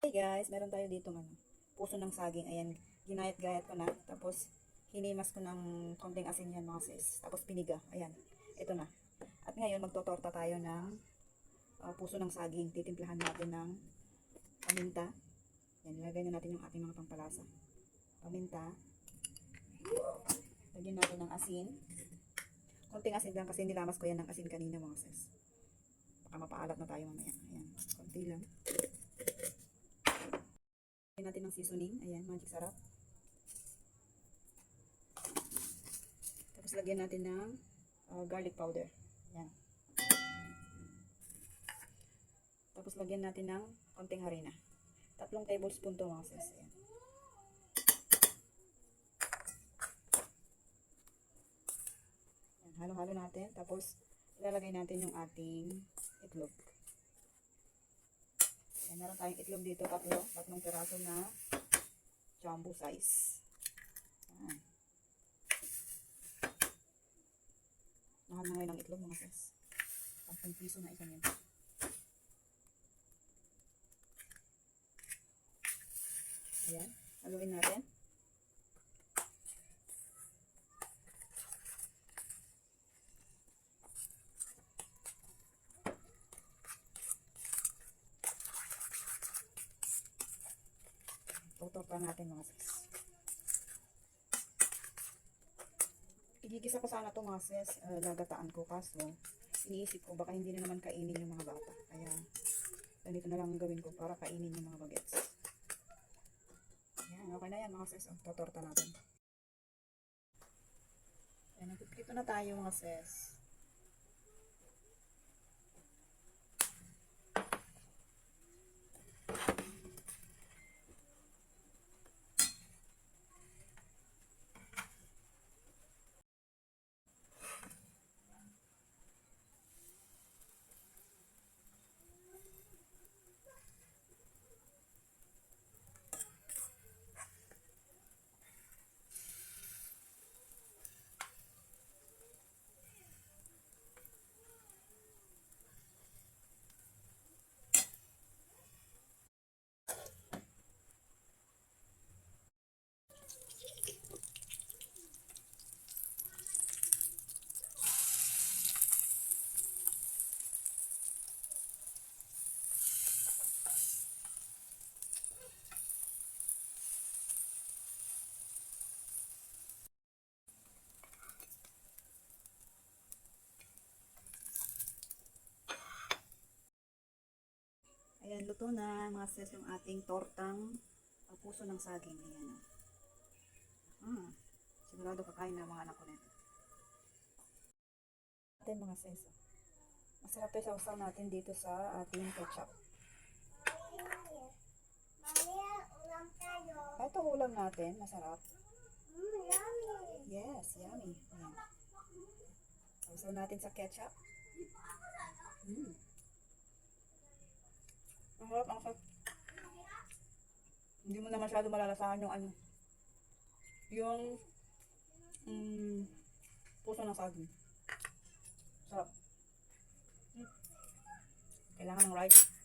Hey guys, meron tayo dito puso ng saging. Ayan, ginayat-gayat ko na. Tapos, hinimas ko ng konting asin yan mga sis. Tapos, piniga. Ayan, ito na. At ngayon, magtotorta tayo ng puso ng saging. Titimplahan natin ng paminta. Ayan, nilagay na natin yung ating mga pampalasa. Paminta. Lagyan natin ng asin. Konting asin lang kasi nilamas ko yan ng asin kanina mga sis. Baka mapaalat na tayo mamaya. Ayan, konti lang. Lagyan natin ng seasoning. Ayan, magic sarap. Tapos lagyan natin ng garlic powder. Ayan. Tapos lagyan natin ng konting harina. 3 tablespoon to mga sis. Ayan. Ayan, halo-halo natin. Tapos ilalagay natin yung ating itlog. Ayan, meron tayong itlog dito, 3 piraso na jumbo size. Ayan. Mahal na ngayon ang itlog mga sis. 10 piso na isa yan. Ayan, haluin natin. Tutok pa natin mga sis. Igigisa ko sana ito mga sis, gagataan ko kaso iniisip ko baka hindi na naman kainin yung mga bata. Kaya ganito na lang gawin ko para kainin yung mga bagets. Ayan, okay na yan mga sis. Tutorta natin. Ayan, nagpiprito na tayo mga sis. Ayan, luto na mga sis yung ating tortang puso ng saging. Ayan. Sigurado kakain na mga anak ko nito. Atin mga sis. Masarap ito sausaw natin dito sa ating ketchup. Ito ulam natin, masarap. Yes, yummy. Ayan. Sausaw natin sa ketchup. Ang sarap, ang sarap. Hindi mo na masyado malalasahan yung yung puso ng saging. Sarap. Kailangan ng rice.